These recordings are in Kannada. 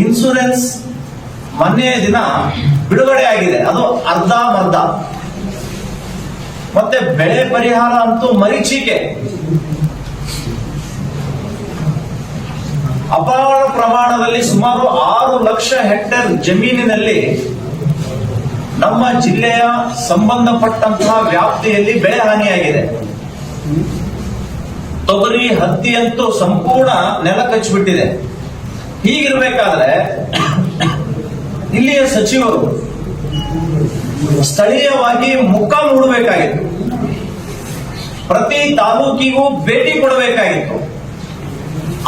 ಇನ್ಸೂರೆನ್ಸ್ ಮೊನ್ನೆ ದಿನ ಬಿಡುಗಡೆ ಆಗಿದೆ, ಅದು ಅರ್ಧಂಬರ್ಧ. ಮತ್ತೆ ಬೆಳೆ ಪರಿಹಾರ ಅಂತೂ ಮರೀಚಿಕೆ. ಅಪಾರ ಪ್ರಮಾಣದಲ್ಲಿ ಸುಮಾರು 6 ಲಕ್ಷ ಹೆಕ್ಟೇರ್ ಜಮೀನಿನಲ್ಲಿ ನಮ್ಮ ಜಿಲ್ಲೆಯ ಸಂಬಂಧಪಟ್ಟಂತಹ ವ್ಯಾಪ್ತಿಯಲ್ಲಿ ಬೆಳೆ ಹಾನಿಯಾಗಿದೆ. ತೊಗರಿ, ಹತ್ತಿ ಅಂತೂ ಸಂಪೂರ್ಣ ನೆಲ ಕಚ್ಚಿಬಿಟ್ಟಿದೆ. ಹೀಗಿರ್ಬೇಕಾದ್ರೆ ಇಲ್ಲಿಯ ಸಚಿವರು ಸ್ಥಳೀಯವಾಗಿ ಮುಖ ಮೂಡಬೇಕಾಗಿತ್ತು, ಪ್ರತಿ ತಾಲೂಕಿಗೂ ಭೇಟಿ ಕೊಡಬೇಕಾಗಿತ್ತು,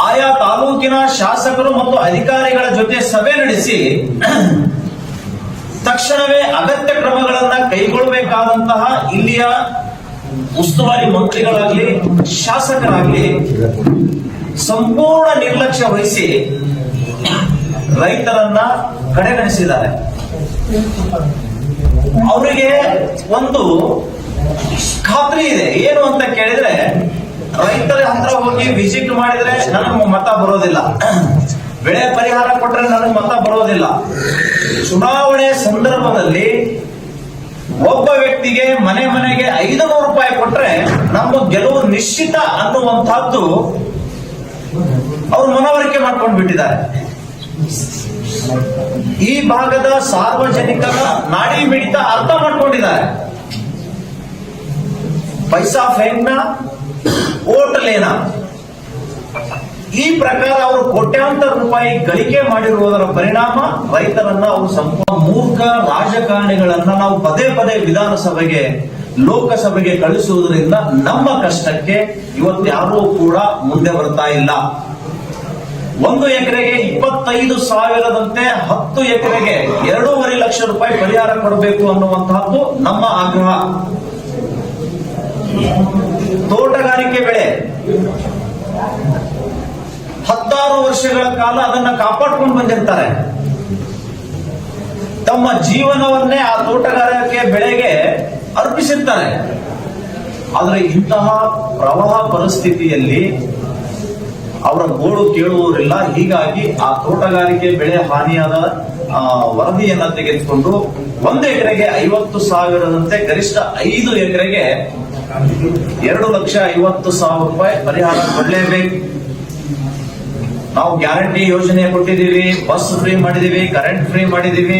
ಆಯಾ ತಾಲೂಕಿನ ಶಾಸಕರು ಮತ್ತು ಅಧಿಕಾರಿಗಳ ಜೊತೆ ಸಭೆ ನಡೆಸಿ ತಕ್ಷಣವೇ ಅಗತ್ಯ ಕ್ರಮಗಳನ್ನ ಕೈಗೊಳ್ಳಬೇಕಾದಂತಹ ಇಲ್ಲಿಯ ಉಸ್ತುವಾರಿ ಮಂತ್ರಿಗಳಾಗ್ಲಿ ಶಾಸಕರಾಗ್ಲಿ ಸಂಪೂರ್ಣ ನಿರ್ಲಕ್ಷ್ಯ ವಹಿಸಿ ರೈತರನ್ನ ಕಡೆಗಣಿಸಿದ್ದಾರೆ. ಅವರಿಗೆ ಒಂದು ಖಾತ್ರಿ ಇದೆ, ಏನು ಅಂತ ಕೇಳಿದ್ರೆ ರೈತರ ಹತ್ರ ಹೋಗಿ ವಿಸಿಟ್ ಮಾಡಿದ್ರೆ ನನಗೆ ಮತ ಬರೋದಿಲ್ಲ, ಬೆಳೆ ಪರಿಹಾರ ಕೊಟ್ರೆ ನನಗೆ ಮತ ಬರೋದಿಲ್ಲ. ಚುನಾವಣೆ ಸಂದರ್ಭದಲ್ಲಿ ಒಬ್ಬ ವ್ಯಕ್ತಿಗೆ ಮನೆಗೆ 500 ರೂಪಾಯಿ ಕೊಟ್ರೆ ನಮ್ಮ ಗೆಲುವು ನಿಶ್ಚಿತ ಅನ್ನುವಂತಹದ್ದು ಅವರು ಮನವರಿಕೆ ಮಾಡ್ಕೊಂಡು ಬಿಟ್ಟಿದ್ದಾರೆ. ಈ ಭಾಗದ ಸಾರ್ವಜನಿಕರ ನಾಡಿ ಮಿಡಿತ ಅರ್ಥ ಮಾಡ್ಕೊಂಡಿದ್ದಾರೆ. ಪೈಸಾ ಫೇಂಕ್ನಾ ಓಟ್ ಲೇನಾ, ಈ ಪ್ರಕಾರ ಅವರು ಕೋಟ್ಯಾಂತರ ರೂಪಾಯಿ ಗಳಿಕೆ ಮಾಡಿರುವುದರ ಪರಿಣಾಮ ರೈತರನ್ನ ಅವರು ಸಂಪೂರ್ಣ ಮೂರ್ಖ ರಾಜಕಾರಣಿಗಳನ್ನ ನಾವು ಪದೇ ಪದೇ ವಿಧಾನಸಭೆಗೆ ಲೋಕಸಭೆಗೆ ಕಳಿಸುವುದರಿಂದ ನಮ್ಮ ಕಷ್ಟಕ್ಕೆ ಇವತ್ತು ಯಾರೂ ಕೂಡ ಮುಂದೆ ಬರ್ತಾ ಇಲ್ಲ. 1 ಎಕರೆಗೆ 25,000ದಂತೆ 10 ಎಕರೆಗೆ 2.5 ಲಕ್ಷ ರೂಪಾಯಿ ಪರಿಹಾರ ಕೊಡಬೇಕು ಅನ್ನುವಂತಹದ್ದು ನಮ್ಮ ಆಗ್ರಹ. ತೋಟಗಾರಿಕೆ ಬೆಳೆ 16 ವರ್ಷಗಳ ಕಾಲ ಅದನ್ನ ಕಾಪಾಡ್ಕೊಂಡು ಬಂದಿರ್ತಾರೆ. ತಮ್ಮ ಜೀವನವನ್ನೇ ಆ ತೋಟಗಾರಿಕೆ ಬೆಳೆಗೆ ಅರ್ಪಿಸಿರ್ತಾರೆ. ಆದರೆ ಇಂತಹ ಪ್ರವಾಹ ಪರಿಸ್ಥಿತಿಯಲ್ಲಿ ಅವರ ಗೋಳು ಕೇಳುವವರಿಲ್ಲ. ಹೀಗಾಗಿ ಆ ತೋಟಗಾರಿಕೆ ಬೆಳೆ ಹಾನಿಯಾದ ವರದಿಯನ್ನ ತೆಗೆದುಕೊಂಡು 1 ಎಕರೆಗೆ 50,000ದಂತೆ ಗರಿಷ್ಠ 5 ಎಕರೆಗೆ 2,50,000 ರೂಪಾಯಿ ಪರಿಹಾರ ಕೊಡಲೇಬೇಕು. ನಾವು ಗ್ಯಾರಂಟಿ ಯೋಜನೆ ಕೊಟ್ಟಿದ್ದೀವಿ, ಬಸ್ ಫ್ರೀ ಮಾಡಿದೀವಿ, ಕರೆಂಟ್ ಫ್ರೀ ಮಾಡಿದೀವಿ,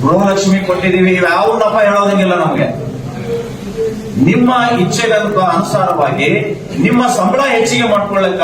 ಗೃಹಲಕ್ಷ್ಮಿ ಕೊಟ್ಟಿದ್ದೀವಿ. ಯಾವನ್ನಪ್ಪ ಹೇಳೋದಂಗಿಲ್ಲ ನಮಗೆ. ನಿಮ್ಮ ಇಚ್ಛೆಗಳ ಅನುಸಾರವಾಗಿ ನಿಮ್ಮ ಸಂಬಳ ಹೆಚ್ಚಿಗೆ ಮಾಡ್ಕೊಳ್ಳಕ್ಕ